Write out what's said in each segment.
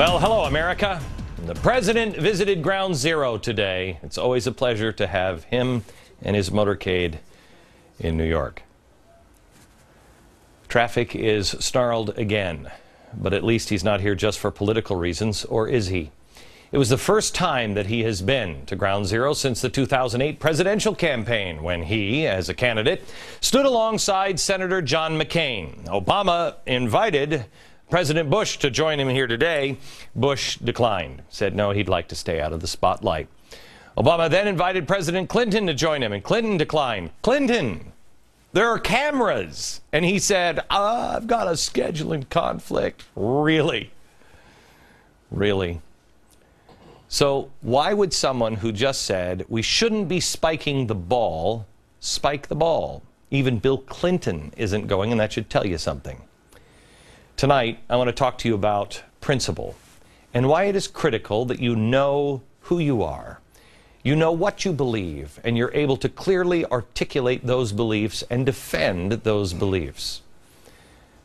Well, hello, America. The president visited Ground Zero today. It's always a pleasure to have him and his motorcade in New York. Traffic is snarled again, but at least he's not here just for political reasons, or is he? It was the first time that he has been to Ground Zero since the 2008 presidential campaign, when he, as a candidate, stood alongside Senator John McCain. Obama invited President Bush to join him here today. Bush declined, said no, he'd like to stay out of the spotlight. Obama then invited President Clinton to join him, and Clinton declined. Clinton, there are cameras. And he said, I've got a scheduling conflict. Really? Really? So why would someone who just said we shouldn't be spiking the ball, spike the ball? Even Bill Clinton isn't going, and that should tell you something. Tonight, I want to talk to you about principle and why it is critical that you know who you are. You know what you believe, and you're able to clearly articulate those beliefs and defend those beliefs.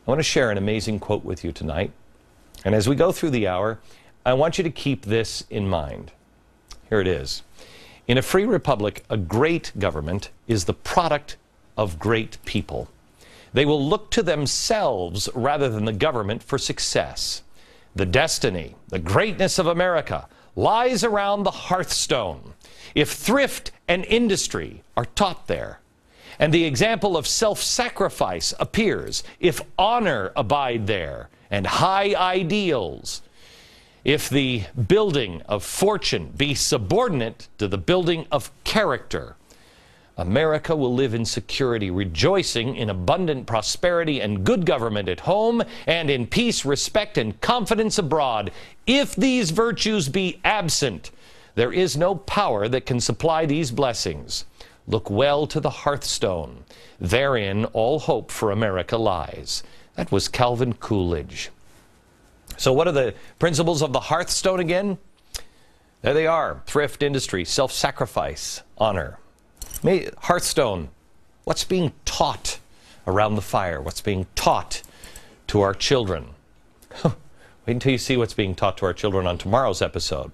I want to share an amazing quote with you tonight. And as we go through the hour, I want you to keep this in mind. Here it is. In a free republic, a great government is the product of great people. They will look to themselves rather than the government for success. The destiny, the greatness of America lies around the hearthstone. If thrift and industry are taught there, and the example of self-sacrifice appears, if honor abide there, and high ideals, if the building of fortune be subordinate to the building of character, America will live in security, rejoicing in abundant prosperity and good government at home, and in peace, respect, and confidence abroad. If these virtues be absent, there is no power that can supply these blessings. Look well to the hearthstone. Therein all hope for America lies. That was Calvin Coolidge. So what are the principles of the hearthstone again? There they are. Thrift, industry, self-sacrifice, honor. Hearthstone, what's being taught around the fire? What's being taught to our children? Wait until you see what's being taught to our children on tomorrow's episode.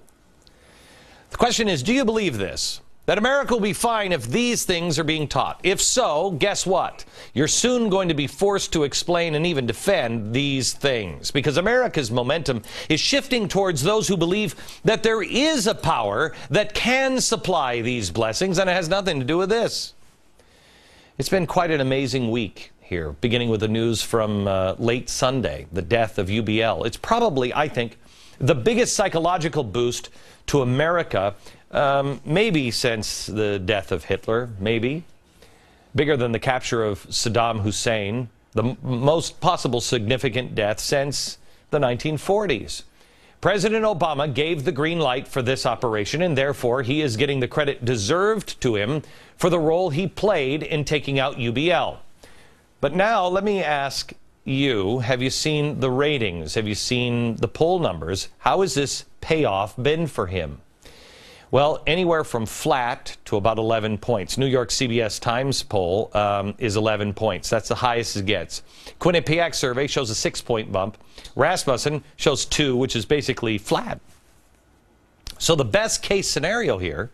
The question is, do you believe this? That America will be fine if these things are being taught? If so, guess what? You're soon going to be forced to explain and even defend these things, because America's momentum is shifting towards those who believe that there is a power that can supply these blessings, and it has nothing to do with this. It's been quite an amazing week here, beginning with the news from late Sunday, the death of UBL. It's probably, I think, the biggest psychological boost to America maybe since the death of Hitler, maybe. Bigger than the capture of Saddam Hussein, the most possible significant death since the 1940s. President Obama gave the green light for this operation, and therefore he is getting the credit deserved to him for the role he played in taking out UBL. But now let me ask you, have you seen the ratings? Have you seen the poll numbers? How has this payoff been for him? Well, anywhere from flat to about 11 points. New York CBS Times poll is 11 points. That's the highest it gets. Quinnipiac survey shows a 6-point bump. Rasmussen shows 2, which is basically flat. So the best case scenario here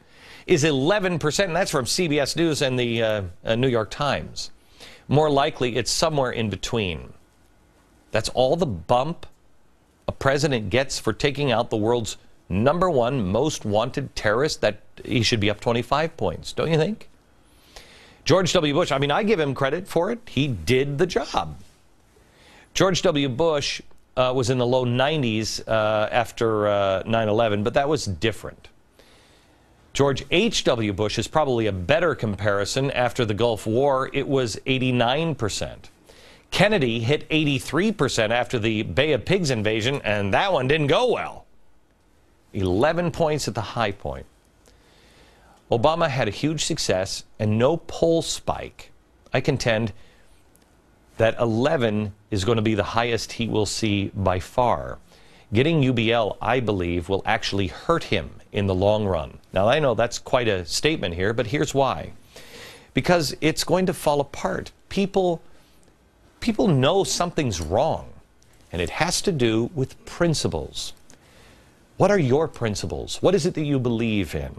is 11%, and that's from CBS News and the New York Times. More likely, it's somewhere in between. That's all the bump a president gets for taking out the world's #1 most wanted terrorist. That he should be up 25 points, don't you think? George W. Bush, I mean, I give him credit for it. He did the job. George W. Bush was in the low 90s after 9/11, but that was different. George H.W. Bush is probably a better comparison. After the Gulf War, it was 89%. Kennedy hit 83% after the Bay of Pigs invasion, and that one didn't go well. 11 points at the high point. Obama had a huge success and no poll spike. I contend that 11 is going to be the highest he will see by far. Getting UBL, I believe, will actually hurt him in the long run. Now, I know that's quite a statement here, but here's why. Because it's going to fall apart. People know something's wrong, and it has to do with principles. What are your principles? What is it that you believe in?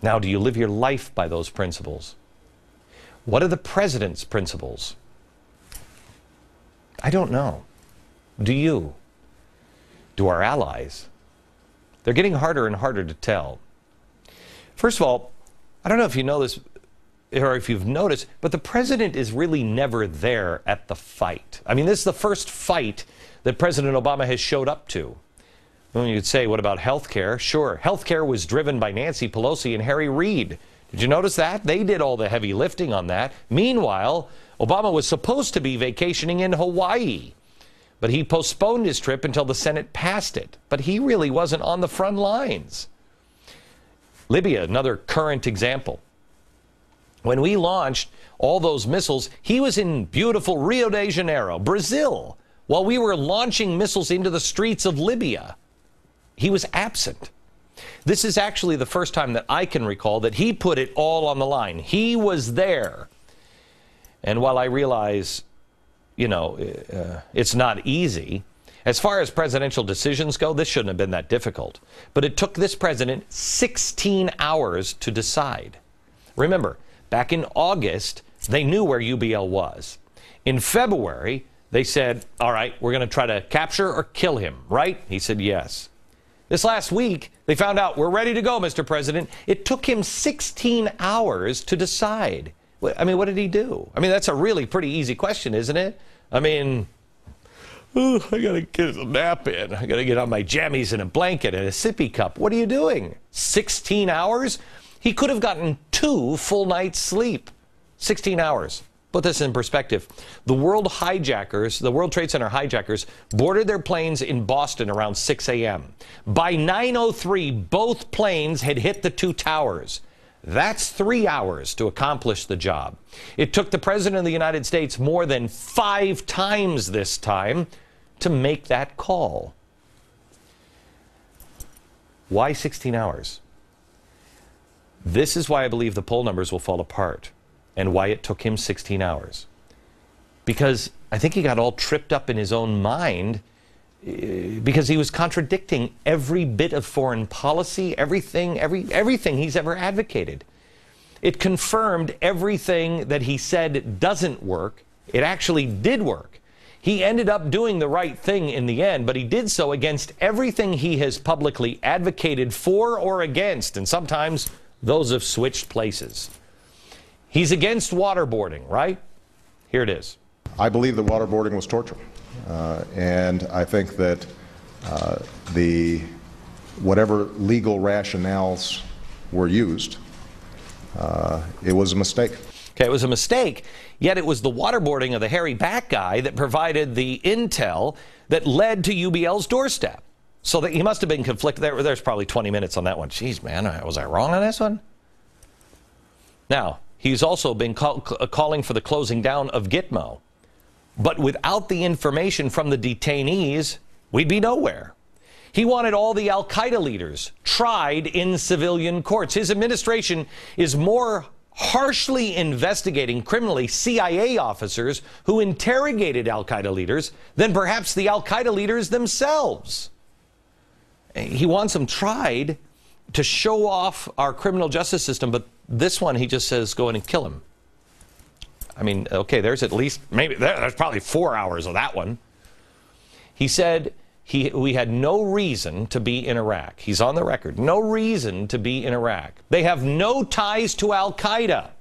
Now, do you live your life by those principles? What are the president's principles? I don't know. Do you? Do our allies? They're getting harder and harder to tell. First of all, I don't know if you know this or if you've noticed, but the president is really never there at the fight. I mean, this is the first fight that President Obama has showed up to. Well, you could say, what about health care? Sure, health care was driven by Nancy Pelosi and Harry Reid. Did you notice that? They did all the heavy lifting on that. Meanwhile, Obama was supposed to be vacationing in Hawaii, but he postponed his trip until the Senate passed it. But he really wasn't on the front lines. Libya, another current example. When we launched all those missiles, he was in beautiful Rio de Janeiro, Brazil, while we were launching missiles into the streets of Libya. He was absent. This is actually the first time that I can recall that he put it all on the line. He was there. And while I realize, it's not easy, as far as presidential decisions go, this shouldn't have been that difficult. But it took this president 16 hours to decide. Remember, back in August, they knew where UBL was. In February, they said, all right, we're going to try to capture or kill him, right? He said yes. This last week, they found out, we're ready to go, Mr. President. It took him 16 hours to decide. I mean, what did he do? I mean, that's a really pretty easy question, isn't it? I mean, I got to get a nap in. I got to get on my jammies and a blanket and a sippy cup. What are you doing? 16 hours? He could have gotten 2 full nights sleep. 16 hours. Put this in perspective. The World Trade Center hijackers boarded their planes in Boston around 6 a.m. By 9:03, both planes had hit the 2 towers. That's 3 hours to accomplish the job. It took the President of the United States more than 5 times this time to make that call. Why 16 hours? This is why I believe the poll numbers will fall apart and why it took him 16 hours. Because I think he got all tripped up in his own mind because he was contradicting every bit of foreign policy, everything he's ever advocated. It confirmed everything that he said doesn't work. It actually did work. He ended up doing the right thing in the end, but he did so against everything he has publicly advocated for or against, and sometimes those have switched places. He's against waterboarding, right? Here it is. I believe that waterboarding was torture. And I think that whatever legal rationales were used, it was a mistake. Okay, it was a mistake, yet it was the waterboarding of the hairy back guy that provided the intel that led to UBL's doorstep. So that he must have been conflicted. There's probably 20 minutes on that one. Jeez, man, was I wrong on this one? Now, he's also been calling for the closing down of Gitmo. But without the information from the detainees, we'd be nowhere. He wanted all the al-Qaeda leaders tried in civilian courts. His administration is more harshly investigating criminally CIA officers who interrogated al-Qaeda leaders than perhaps the al-Qaeda leaders themselves. He wants them tried to show off our criminal justice system, but this one he just says go in and kill him. I mean, okay, there's at least, there's probably 4 hours of that one. He said we had no reason to be in Iraq. He's on the record. No reason to be in Iraq. They have no ties to al-Qaeda.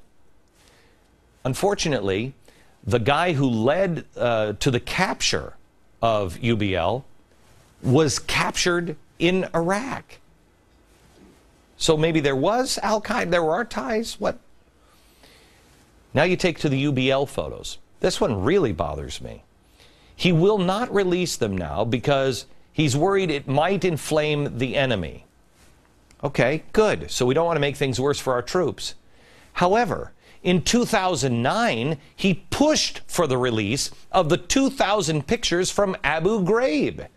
Unfortunately, the guy who led to the capture of UBL was captured in Iraq. So maybe there was al-Qaeda, there were ties. What? Now you take to the UBL photos. This one really bothers me. He will not release them now because he's worried it might inflame the enemy. Okay, good. So we don't want to make things worse for our troops. However, in 2009, he pushed for the release of the 2,000 pictures from Abu Ghraib.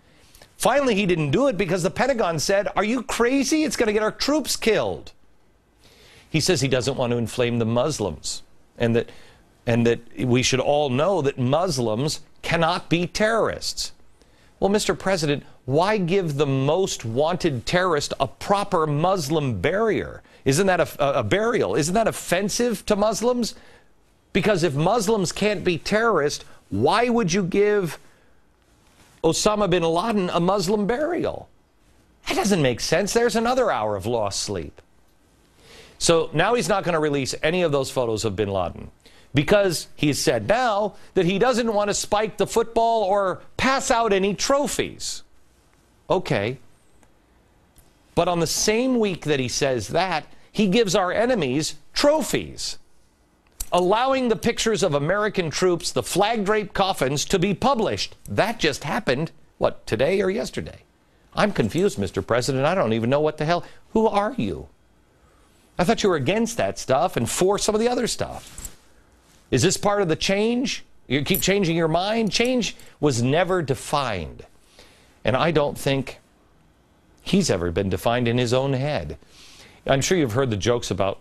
Finally, he didn't do it because the Pentagon said, are you crazy? It's going to get our troops killed. He says he doesn't want to inflame the Muslims. And that we should all know that Muslims cannot be terrorists. Well, Mr. President, why give the most wanted terrorist a proper Muslim burial? Isn't that a burial? Isn't that offensive to Muslims? Because if Muslims can't be terrorists, why would you give Usama Bin Laden a Muslim burial? That doesn't make sense. There's another hour of lost sleep. So now he's not going to release any of those photos of Bin Laden, because he's said now that he doesn't want to spike the football or pass out any trophies. Okay. But on the same week that he says that, he gives our enemies trophies, allowing the pictures of American troops, the flag-draped coffins, to be published. That just happened, what, today or yesterday? I'm confused, Mr. President. I don't even know what the hell. Who are you? I thought you were against that stuff and for some of the other stuff. Is this part of the change? You keep changing your mind? Change was never defined. And I don't think he's ever been defined in his own head. I'm sure you've heard the jokes about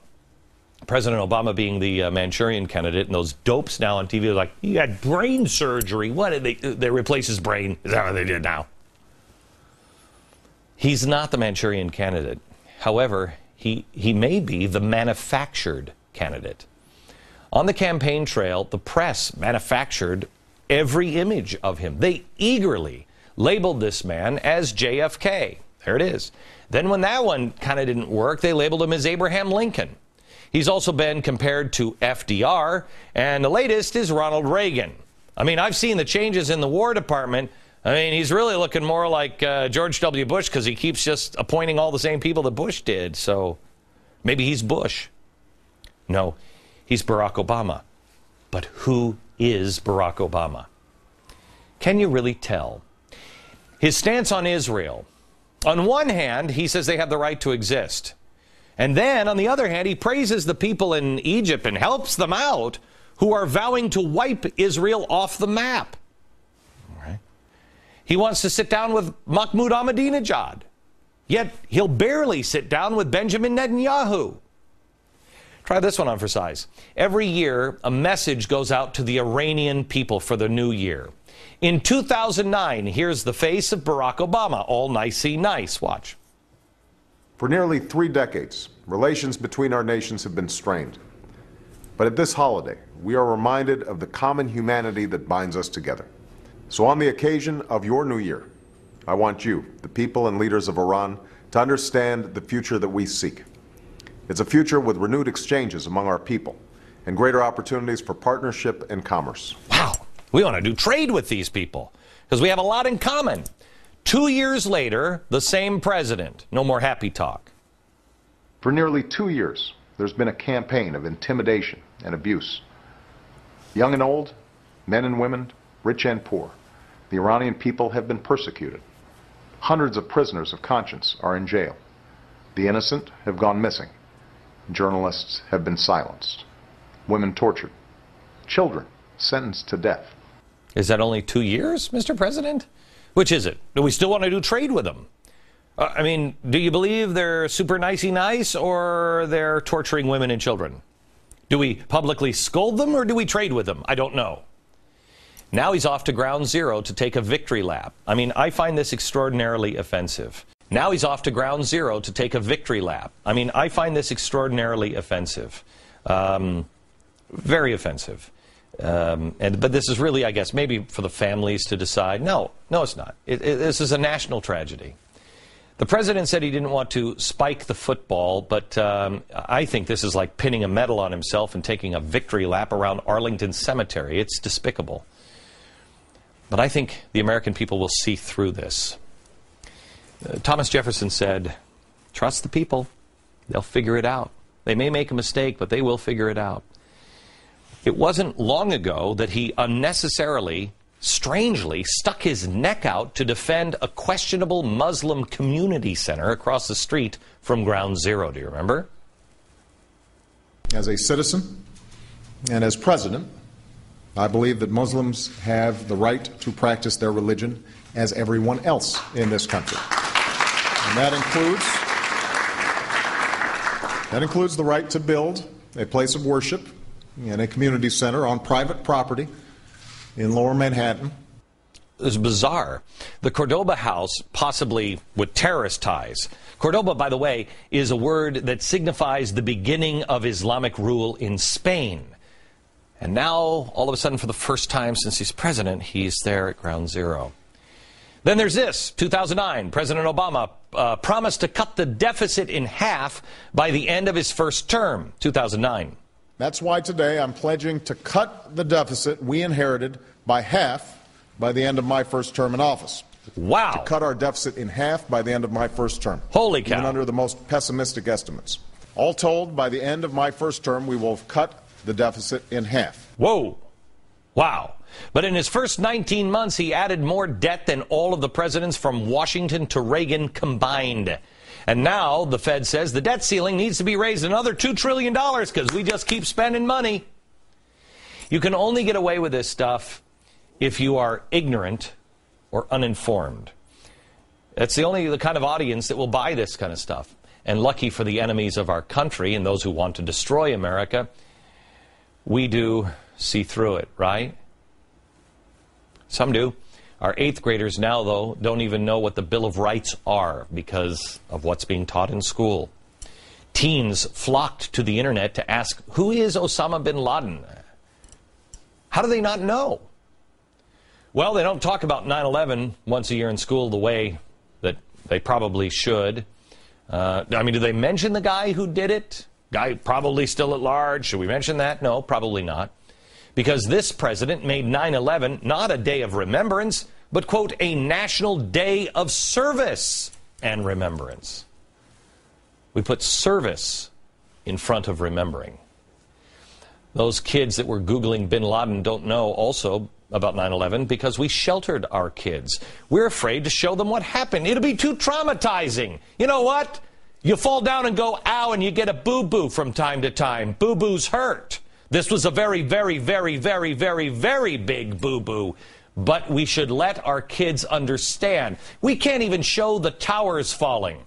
President Obama being the Manchurian candidate, and those dopes now on TV are like, he had brain surgery. What did they replace his brain? Is that what they did now? He's not the Manchurian candidate. However, he may be the manufactured candidate. On the campaign trail, the press manufactured every image of him. They eagerly labeled this man as JFK. There it is. Then when that one kind of didn't work, they labeled him as Abraham Lincoln. He's also been compared to FDR, and the latest is Ronald Reagan. I mean, I've seen the changes in the War Department. I mean, he's really looking more like George W. Bush, because he keeps just appointing all the same people that Bush did. So maybe he's Bush. No, he's Barack Obama. But who is Barack Obama? Can you really tell? His stance on Israel. On one hand, he says they have the right to exist. And then, on the other hand, he praises the people in Egypt and helps them out who are vowing to wipe Israel off the map. All right. He wants to sit down with Mahmoud Ahmadinejad, yet he'll barely sit down with Benjamin Netanyahu. Try this one on for size. Every year, a message goes out to the Iranian people for the new year. In 2009, here's the face of Barack Obama, all nicey nice. Watch. For nearly 3 decades, relations between our nations have been strained. But at this holiday, we are reminded of the common humanity that binds us together. So on the occasion of your new year, I want you, the people and leaders of Iran, to understand the future that we seek. It's a future with renewed exchanges among our people and greater opportunities for partnership and commerce. Wow, we want to do trade with these people because we have a lot in common. 2 years later, the same president. No more happy talk. For nearly 2 years, there's been a campaign of intimidation and abuse. Young and old, men and women, rich and poor, the Iranian people have been persecuted. Hundreds of prisoners of conscience are in jail. The innocent have gone missing. Journalists have been silenced. Women tortured. Children sentenced to death. Is that only 2 years, Mr. President? Which is it? Do we still want to do trade with them? I mean, do you believe they're super nicey nice, or they're torturing women and children? Do we publicly scold them, or do we trade with them? I don't know. Now he's off to ground zero to take a victory lap. I mean, I find this extraordinarily offensive. Now he's off to ground zero to take a victory lap. I mean, I find this extraordinarily offensive. Very offensive. But this is really, I guess, maybe for the families to decide. No, it's not. This is a national tragedy. The president said he didn't want to spike the football, but I think this is like pinning a medal on himself and taking a victory lap around Arlington Cemetery. It's despicable. But I think the American people will see through this. Thomas Jefferson said, trust the people. They'll figure it out. They may make a mistake, but they will figure it out. It wasn't long ago that he unnecessarily, strangely, stuck his neck out to defend a questionable Muslim community center across the street from Ground Zero. Do you remember? As a citizen and as president, I believe that Muslims have the right to practice their religion as everyone else in this country. And that includes the right to build a place of worship in a community center on private property in Lower Manhattan. is bizarre. The Cordoba house, possibly with terrorist ties. Cordoba, by the way, is a word that signifies the beginning of Islamic rule in Spain. And now, all of a sudden, for the first time since he's president, he's there at ground zero. Then there's this, 2009, President Obama promised to cut the deficit in half by the end of his first term, 2009. That's why today I'm pledging to cut the deficit we inherited by half by the end of my first term in office. Wow. To cut our deficit in half by the end of my first term. Holy cow. Even under the most pessimistic estimates. All told, by the end of my first term, we will have cut the deficit in half. Whoa. Wow. But in his first 19 months, he added more debt than all of the presidents from Washington to Reagan combined. And now the Fed says the debt ceiling needs to be raised another $2 trillion because we just keep spending money. You can only get away with this stuff if you are ignorant or uninformed. That's the kind of audience that will buy this kind of stuff. And lucky for the enemies of our country and those who want to destroy America, we do see through it, right? Some do. Our 8th graders now, though, don't even know what the Bill of Rights are because of what's being taught in school. Teens flocked to the internet to ask, who is Usama Bin Laden? How do they not know? Well, they don't talk about 9/11 once a year in school the way that they probably should. Do they mention the guy who did it? Guy probably still at large. Should we mention that? No, probably not. Because this president made 9/11 not a day of remembrance, but, quote, a national day of service and remembrance. We put service in front of remembering. Those kids that were Googling Bin Laden don't know also about 9/11 because we sheltered our kids. We're afraid to show them what happened. It'll be too traumatizing. You know what? You fall down and go, ow, and you get a boo-boo from time to time. Boo-boos hurt. This was a very, very, very, very, very, very big boo-boo. But we should let our kids understand. We can't even show the towers falling.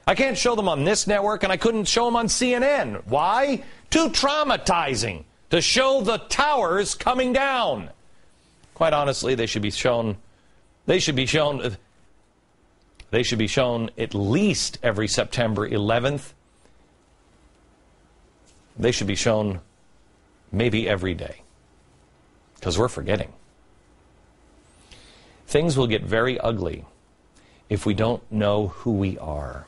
I can't show them on this network, and I couldn't show them on CNN. Why? Too traumatizing to show the towers coming down. Quite honestly, they should be shown at least every September 11th. They should be shown maybe every day, because we're forgetting. Things will get very ugly if we don't know who we are.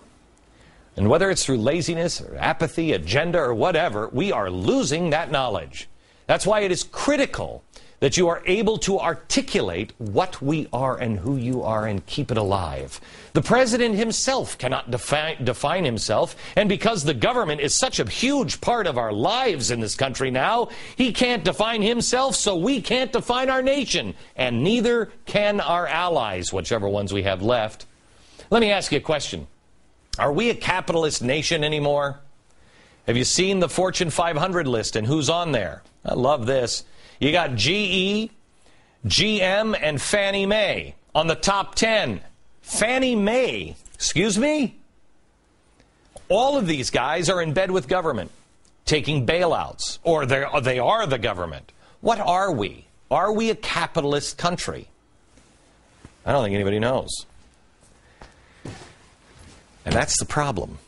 And whether it's through laziness or apathy, agenda, or whatever, we are losing that knowledge. That's why it is critical that you are able to articulate what we are and who you are and keep it alive. The president himself cannot define himself, and because the government is such a huge part of our lives in this country now, he can't define himself, so we can't define our nation, and neither can our allies, whichever ones we have left. Let me ask you a question. Are we a capitalist nation anymore? Have you seen the Fortune 500 list and who's on there? I love this. You got GE, GM, and Fannie Mae on the top 10. Fannie Mae, excuse me? All of these guys are in bed with government, taking bailouts, or they are the government. What are we? Are we a capitalist country? I don't think anybody knows. And that's the problem.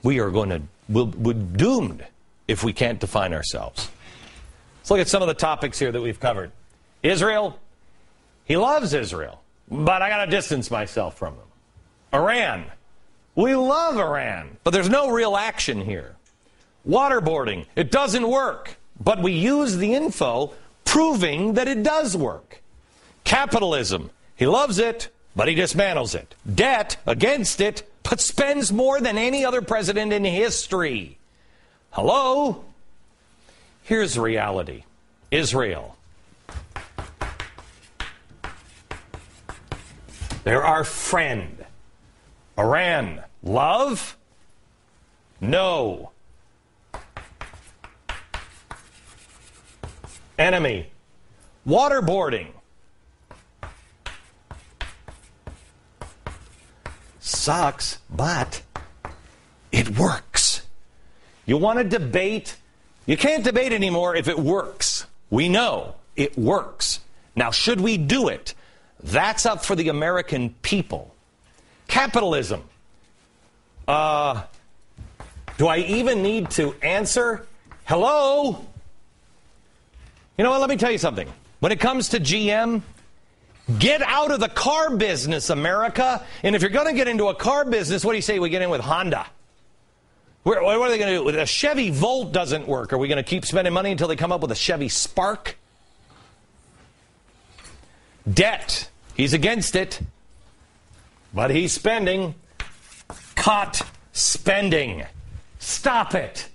We're doomed if we can't define ourselves. Let's look at some of the topics here that we've covered. Israel. He loves Israel, but I got to distance myself from them. Iran. We love Iran, but there's no real action here. Waterboarding. It doesn't work, but we use the info proving that it does work. Capitalism. He loves it, but he dismantles it. Debt, against it, but spends more than any other president in history. Hello? Here's reality. Israel. They're our friend. Iran. Love? No. Enemy. Waterboarding. Sucks, but it works. You want to debate? You can't debate anymore if it works. We know it works. Now, should we do it? That's up for the American people. Capitalism. Do I even need to answer? Hello? You know what, let me tell you something. When it comes to GM, get out of the car business, America. And if you're going to get into a car business, what do you say we get in with Honda? What are they going to do? A Chevy Volt doesn't work. Are we going to keep spending money until they come up with a Chevy Spark? Debt. He's against it. But he's spending. Cut spending. Stop it.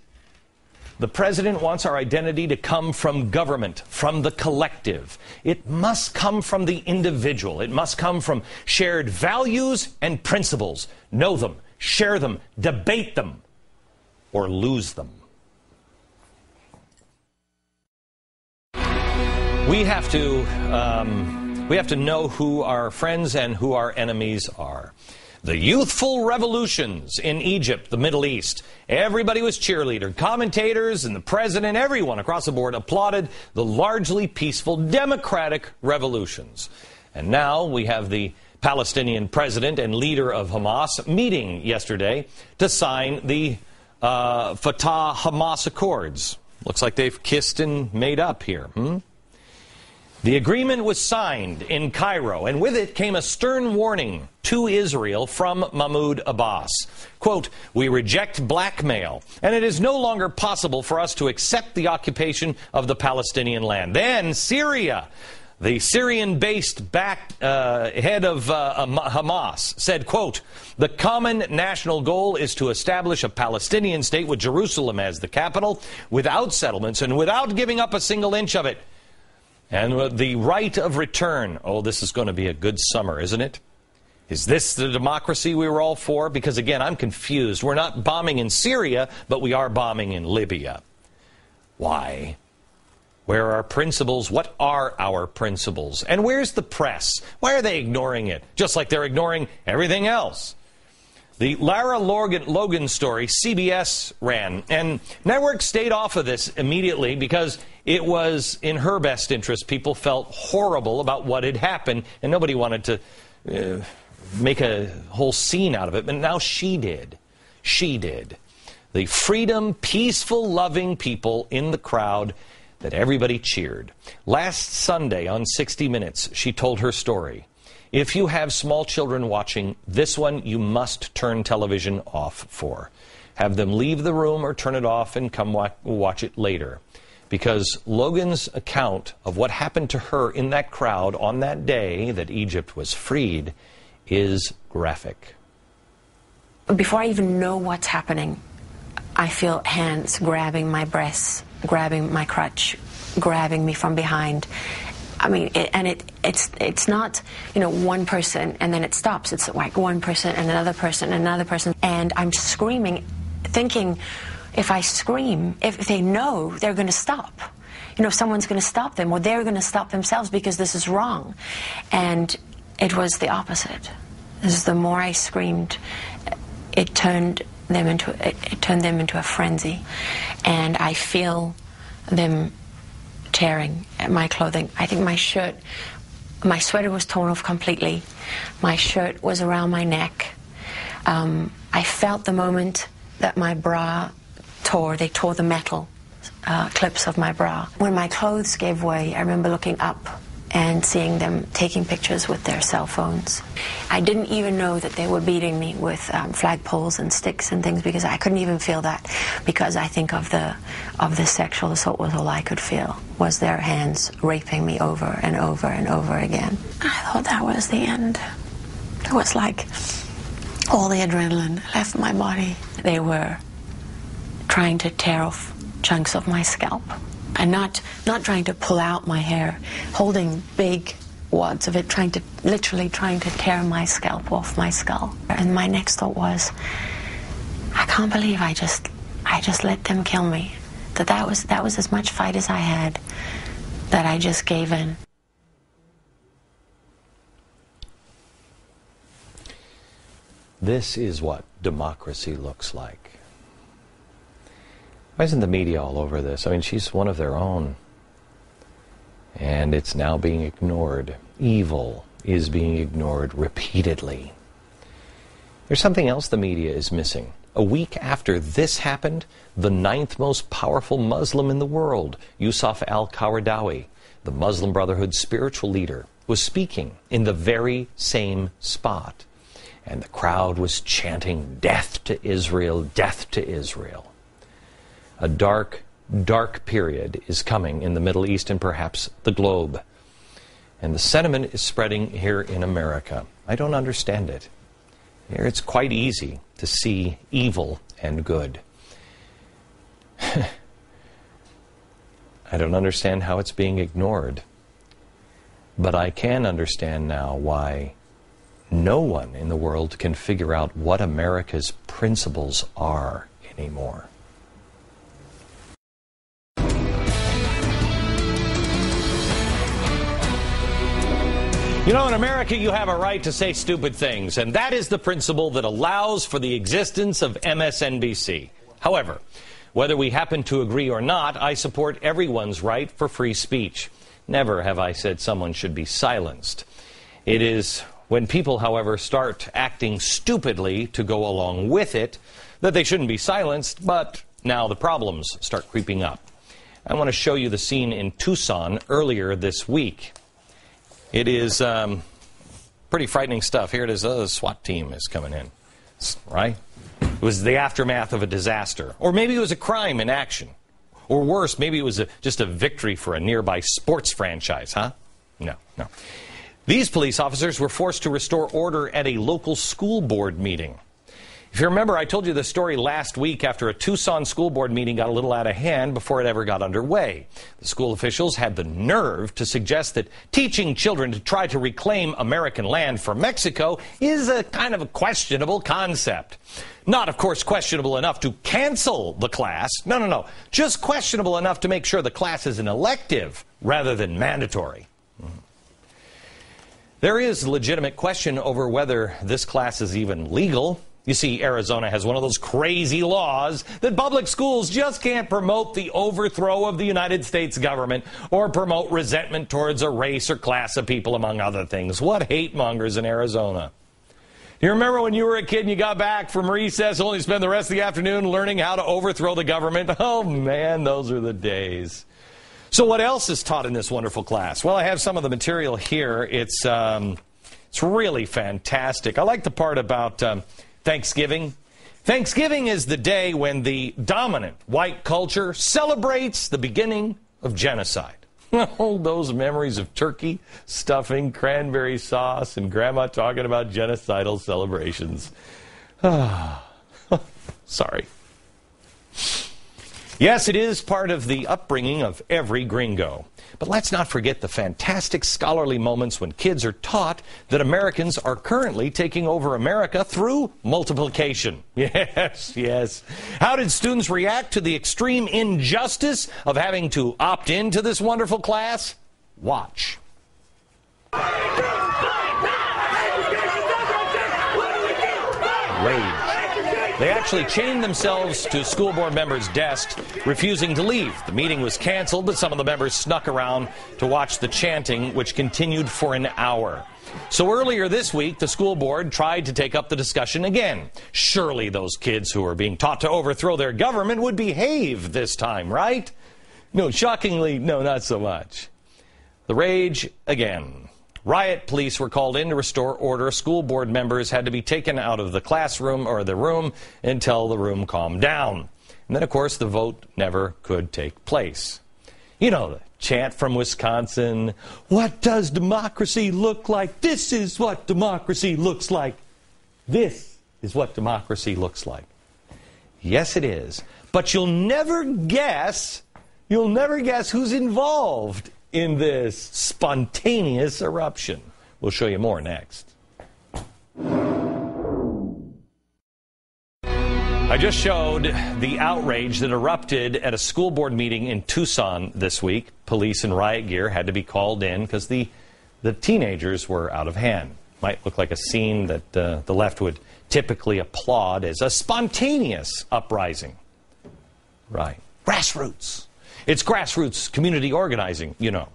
The president wants our identity to come from government, from the collective. It must come from the individual. It must come from shared values and principles. Know them, share them, debate them, or lose them. We have to know who our friends and who our enemies are. The youthful revolutions in Egypt, the Middle East, everybody was cheerleader. Commentators and the president, everyone across the board applauded the largely peaceful democratic revolutions. And now we have the Palestinian president and leader of Hamas meeting yesterday to sign the Fatah-Hamas Accords. Looks like they've kissed and made up here. The agreement was signed in Cairo, and with it came a stern warning to Israel from Mahmoud Abbas. Quote, "We reject blackmail, and it is no longer possible for us to accept the occupation of the Palestinian land." Then Syria. The Syrian-based head of Hamas said, quote, "The common national goal is to establish a Palestinian state with Jerusalem as the capital, without settlements and without giving up a single inch of it. And the right of return." Oh, this is going to be a good summer, isn't it? Is this the democracy we were all for? Because, again, I'm confused. We're not bombing in Syria, but we are bombing in Libya. Why? Where are our principles? What are our principles? And where's the press? Why are they ignoring it? Just like they're ignoring everything else. The Lara Logan story, CBS ran, and networks stayed off of this immediately because it was in her best interest. People felt horrible about what had happened, and nobody wanted to make a whole scene out of it. But now she did. She did. The freedom, peaceful, loving people in the crowd that everybody cheered. Last Sunday on 60 Minutes, she told her story. If you have small children watching, this one you must turn television off for. Have them leave the room or turn it off and come watch it later. Because Logan's account of what happened to her in that crowd on that day that Egypt was freed is graphic. Before I even know what's happening, I feel hands grabbing my breasts, grabbing my crutch, grabbing me from behind. I mean, it's not, one person and then it stops. It's like one person and another person and another person. And I'm screaming, thinking, if I scream, if they know, they're going to stop. Someone's going to stop them, or they're going to stop themselves because this is wrong. And it was the opposite. The more I screamed, it turned them into a frenzy. And I feel them tearing at my clothing. I think my sweater was torn off completely. My shirt was around my neck. I felt the moment that my bra tore. They tore the metal clips of my bra. When my clothes gave way, I remember looking up and seeing them taking pictures with their cell phones. I didn't even know that they were beating me with flagpoles and sticks and things, because I couldn't even feel that, because I think of the sexual assault was all I could feel, was their hands raping me over and over and over again. I thought that was the end. It was like all the adrenaline left my body. They were trying to tear off chunks of my scalp. And not trying to pull out my hair, holding big wads of it, literally trying to tear my scalp off my skull. And my next thought was, I can't believe I just let them kill me. That was as much fight as I had, that I just gave in. This is what democracy looks like. Why isn't the media all over this? I mean, she's one of their own. And it's now being ignored. Evil is being ignored repeatedly. There's something else the media is missing. A week after this happened, the 9th most powerful Muslim in the world, Yusuf al-Qaradawi, the Muslim Brotherhood's spiritual leader, was speaking in the very same spot. And the crowd was chanting, "Death to Israel, death to Israel." A dark, dark period is coming in the Middle East and perhaps the globe. And the sentiment is spreading here in America. I don't understand it. Here it's quite easy to see evil and good. I don't understand how it's being ignored. But I can understand now why no one in the world can figure out what America's principles are anymore. You know, in America, you have a right to say stupid things, and that is the principle that allows for the existence of MSNBC. However, whether we happen to agree or not, I support everyone's right for free speech. Never have I said someone should be silenced. It is when people, however, start acting stupidly to go along with it that they shouldn't be silenced, but now the problems start creeping up. I want to show you the scene in Tucson earlier this week. It is pretty frightening stuff. Here it is. The SWAT team is coming in, right? It was the aftermath of a disaster. Or maybe it was a crime in action. Or worse, maybe it was just a victory for a nearby sports franchise, huh? No. These police officers were forced to restore order at a local school board meeting. If you remember, I told you the story last week after a Tucson school board meeting got a little out of hand before it ever got underway. The school officials had the nerve to suggest that teaching children to try to reclaim American land from Mexico is a kind of a questionable concept. Not, of course, questionable enough to cancel the class. No. Just questionable enough to make sure the class is an elective rather than mandatory. There is a legitimate question over whether this class is even legal. You see, Arizona has one of those crazy laws that public schools just can't promote the overthrow of the United States government or promote resentment towards a race or class of people, among other things. What hate mongers in Arizona. You remember when you were a kid and you got back from recess only to spend the rest of the afternoon learning how to overthrow the government? Oh, man, those are the days. So what else is taught in this wonderful class? Well, I have some of the material here. It's really fantastic. I like the part about Thanksgiving. Thanksgiving is the day when the dominant white culture celebrates the beginning of genocide. Oh, those memories of turkey, stuffing, cranberry sauce, and Grandma talking about genocidal celebrations. Sorry. Yes, it is part of the upbringing of every gringo. But let's not forget the fantastic scholarly moments when kids are taught that Americans are currently taking over America through multiplication. Yes. How did students react to the extreme injustice of having to opt into this wonderful class? Watch. Rage. They actually chained themselves to school board members' desks, refusing to leave. The meeting was canceled, but some of the members snuck around to watch the chanting, which continued for an hour. So earlier this week, the school board tried to take up the discussion again. Surely those kids who are being taught to overthrow their government would behave this time, right? No, shockingly, no, not so much. The rage again. Riot police were called in to restore order. School board members had to be taken out of the classroom or the room until the room calmed down. And then, of course, the vote never could take place. You know, the chant from Wisconsin, "What does democracy look like? This is what democracy looks like. This is what democracy looks like." Yes, it is. But you'll never guess who's involved in this spontaneous eruption. We'll show you more next. I just showed the outrage that erupted at a school board meeting in Tucson this week. Police in riot gear had to be called in because the teenagers were out of hand. Might look like a scene that the left would typically applaud as a spontaneous uprising. Right. Grassroots. It's grassroots community organizing, you know.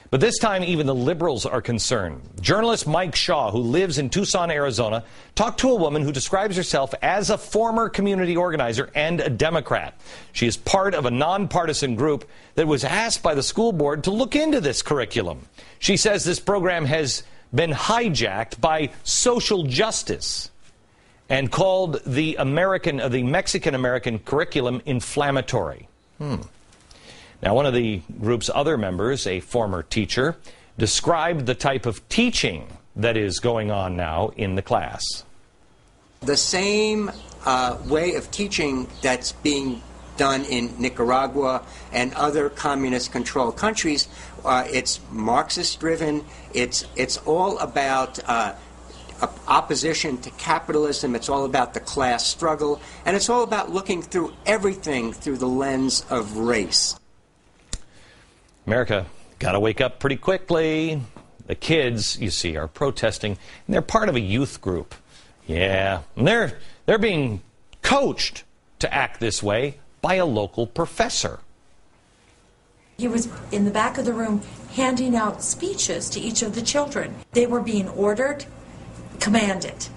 But this time, even the liberals are concerned. Journalist Mike Shaw, who lives in Tucson, Arizona, talked to a woman who describes herself as a former community organizer and a Democrat. She is part of a nonpartisan group that was asked by the school board to look into this curriculum. She says this program has been hijacked by social justice and called the Mexican-American curriculum inflammatory. Now, one of the group's other members, a former teacher, described the type of teaching that is going on now in the class. The same way of teaching that's being done in Nicaragua and other communist-controlled countries, it's Marxist-driven. It's all about opposition to capitalism. It's all about the class struggle, and it's all about looking through everything through the lens of race. America got to wake up pretty quickly. The kids, you see, are protesting, and they're part of a youth group. Yeah, and they're being coached to act this way by a local professor. He was in the back of the room handing out speeches to each of the children. They were being ordered, commanded,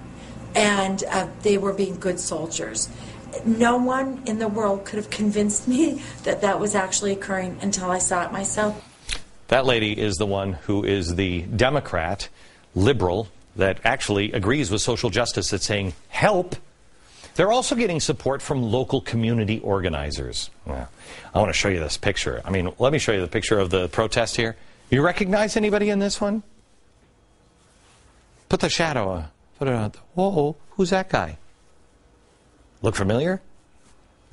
and they were being good soldiers. No one in the world could have convinced me that that was actually occurring until I saw it myself. That lady is the one who is the Democrat, liberal, that actually agrees with social justice, that's saying, help. They're also getting support from local community organizers. Well, I want to show you this picture. I mean, let me show you the picture of the protest here. You recognize anybody in this one? Put the shadow, put it on. Whoa, who's that guy? Look familiar?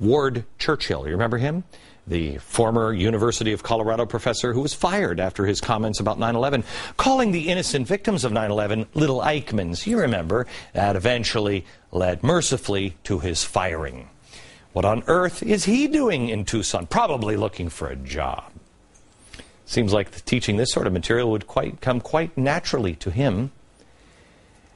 Ward Churchill, you remember him? The former University of Colorado professor who was fired after his comments about 9/11, calling the innocent victims of 9/11 little Eichmanns. You remember, that eventually led mercifully to his firing. What on earth is he doing in Tucson? Probably looking for a job. Seems like teaching this sort of material would come quite naturally to him.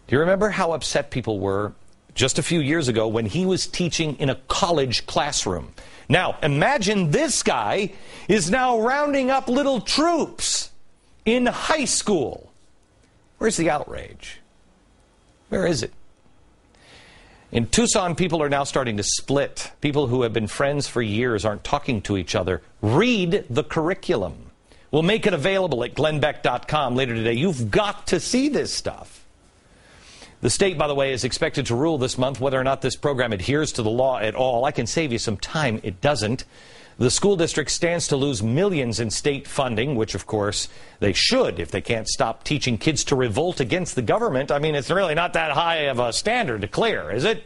Do you remember how upset people were just a few years ago when he was teaching in a college classroom? Now, imagine this guy is now rounding up little troops in high school. Where's the outrage? Where is it? In Tucson, people are now starting to split. People who have been friends for years aren't talking to each other. Read the curriculum. We'll make it available at glennbeck.com later today. You've got to see this stuff. The state, by the way, is expected to rule this month whether or not this program adheres to the law at all. I can save you some time. It doesn't. The school district stands to lose millions in state funding, which, of course, they should if they can't stop teaching kids to revolt against the government. I mean, it's really not that high of a standard to clear, is it?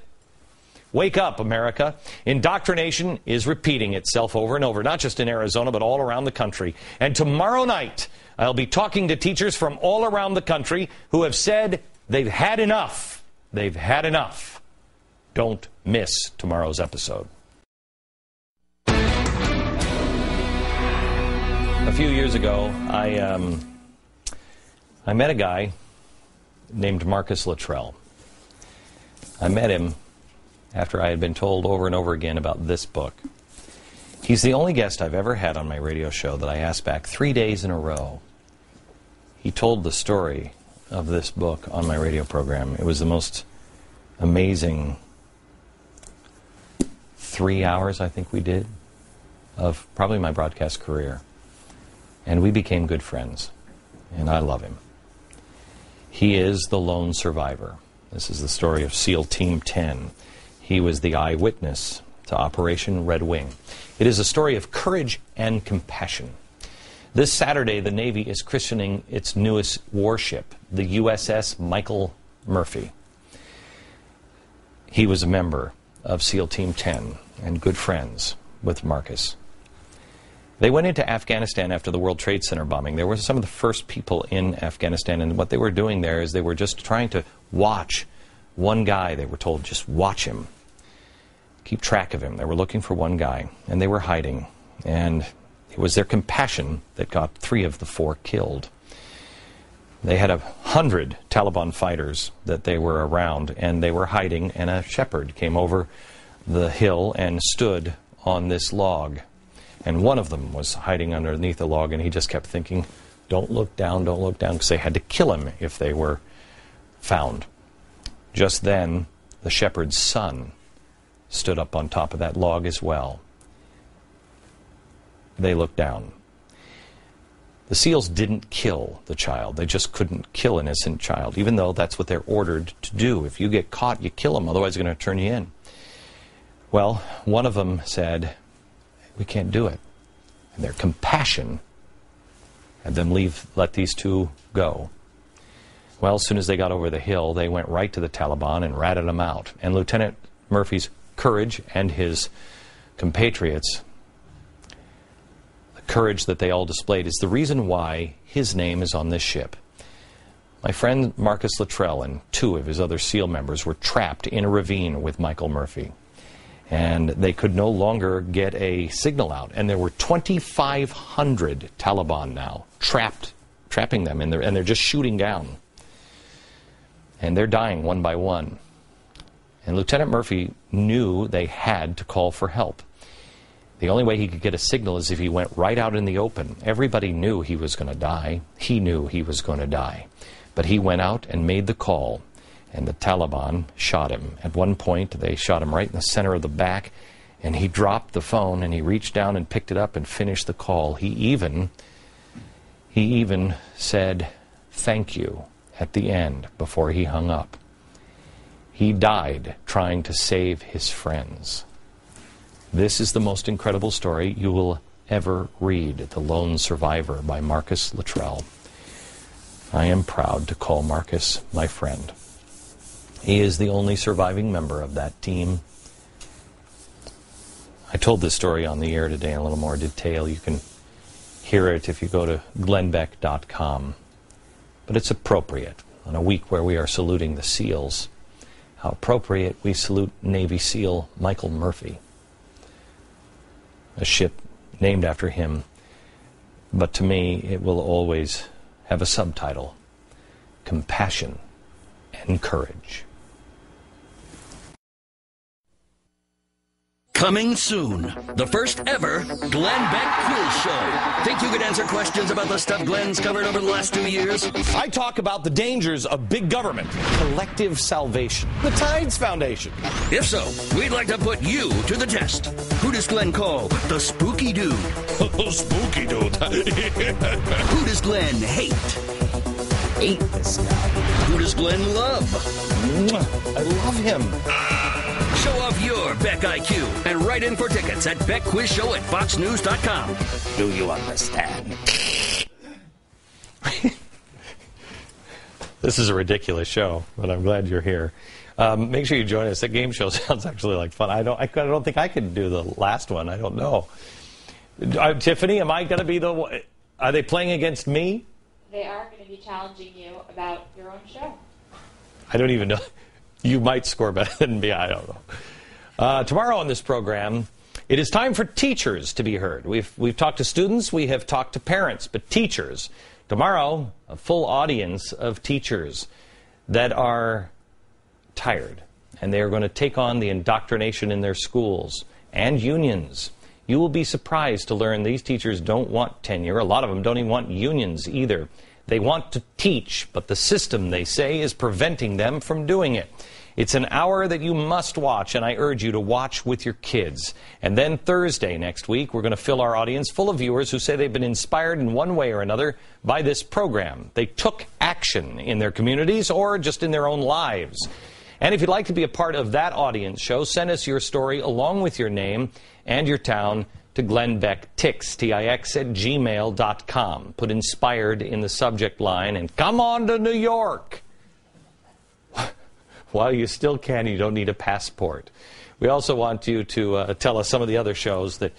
Wake up, America. Indoctrination is repeating itself over and over, not just in Arizona, but all around the country. And tomorrow night, I'll be talking to teachers from all around the country who have said they've had enough. They've had enough. Don't miss tomorrow's episode. A few years ago, I met a guy named Marcus Luttrell. I met him after I had been told over and over again about this book. He's the only guest I've ever had on my radio show that I asked back 3 days in a row. He told the story of this book on my radio program. It was the most amazing 3 hours, I think we did, of probably my broadcast career. And we became good friends. And I love him. He is the lone survivor. This is the story of SEAL Team 10. He was the eyewitness to Operation Red Wing. It is a story of courage and compassion. This Saturday, the Navy is christening its newest warship, the USS Michael Murphy. He was a member of SEAL Team 10 and good friends with Marcus. They went into Afghanistan after the World Trade Center bombing. They were some of the first people in Afghanistan, and what they were doing there is they were just trying to watch one guy. They were told, just watch him. Keep track of him. They were looking for one guy, and they were hiding. And it was their compassion that got 3 of the 4 killed. They had 100 Taliban fighters that they were around, and they were hiding, and a shepherd came over the hill and stood on this log. And one of them was hiding underneath the log, and he just kept thinking, don't look down, because they had to kill him if they were found. Just then, the shepherd's son stood up on top of that log as well. They looked down. The SEALs didn't kill the child. They just couldn't kill an innocent child, even though that's what they're ordered to do. If you get caught, you kill them, otherwise they're going to turn you in. Well, one of them said, we can't do it. And their compassion had them let these two go. Well, as soon as they got over the hill, they went right to the Taliban and ratted them out. And Lieutenant Murphy's courage and his compatriots, the courage that they all displayed, is the reason why his name is on this ship. My friend Marcus Luttrell and two of his other SEAL members were trapped in a ravine with Michael Murphy. And they could no longer get a signal out. And there were 2,500 Taliban now trapping them in there, and they're just shooting down. And they're dying one by one. And Lieutenant Murphy knew they had to call for help. The only way he could get a signal is if he went right out in the open. Everybody knew he was going to die. He knew he was going to die. But he went out and made the call. And the Taliban shot him. At one point, they shot him right in the center of the back, and he dropped the phone, and he reached down and picked it up and finished the call. He even said thank you at the end before he hung up. He died trying to save his friends. This is the most incredible story you will ever read, The Lone Survivor by Marcus Luttrell. I am proud to call Marcus my friend. He is the only surviving member of that team. I told this story on the air today in a little more detail. You can hear it if you go to glennbeck.com. But it's appropriate on a week where we are saluting the SEALs. How appropriate we salute Navy SEAL Michael Murphy. A ship named after him. But to me, it will always have a subtitle: Compassion and Courage. Coming soon, the first ever Glenn Beck Quiz Show. Think you could answer questions about the stuff Glenn's covered over the last 2 years? I talk about the dangers of big government, collective salvation, the Tides Foundation. If so, we'd like to put you to the test. Who does Glenn call the spooky dude? Spooky dude. Who does Glenn hate? Hate this guy. Who does Glenn love? I love him. Show off your Beck IQ and write in for tickets at beckquizshow@foxnews.com. Do you understand? This is a ridiculous show, but I'm glad you're here. Make sure you join us. That game show sounds actually like fun. I don't think I could do the last one. I don't know. Tiffany, am I going to be the... Are they playing against me? They are going to be challenging you about your own show. I don't even know. You might score better than me. I don't know. Tomorrow on this program, it is time for teachers to be heard. We've talked to students. We have talked to parents. But teachers. Tomorrow, a full audience of teachers that are tired. And they are going to take on the indoctrination in their schools and unions. You will be surprised to learn these teachers don't want tenure. A lot of them don't even want unions either. They want to teach, but the system, they say, is preventing them from doing it. It's an hour that you must watch, and I urge you to watch with your kids. And then Thursday next week, we're going to fill our audience full of viewers who say they've been inspired in one way or another by this program. They took action in their communities or just in their own lives. And if you'd like to be a part of that audience show, send us your story along with your name and your town to GlennBeckTix, T-I-X, @gmail.com. Put inspired in the subject line and come on to New York. While you still can, you don't need a passport. We also want you to tell us some of the other shows that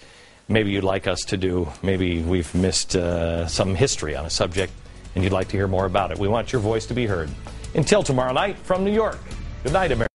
maybe you'd like us to do. Maybe we've missed some history on a subject and you'd like to hear more about it. We want your voice to be heard. Until tomorrow night from New York. Good night, America.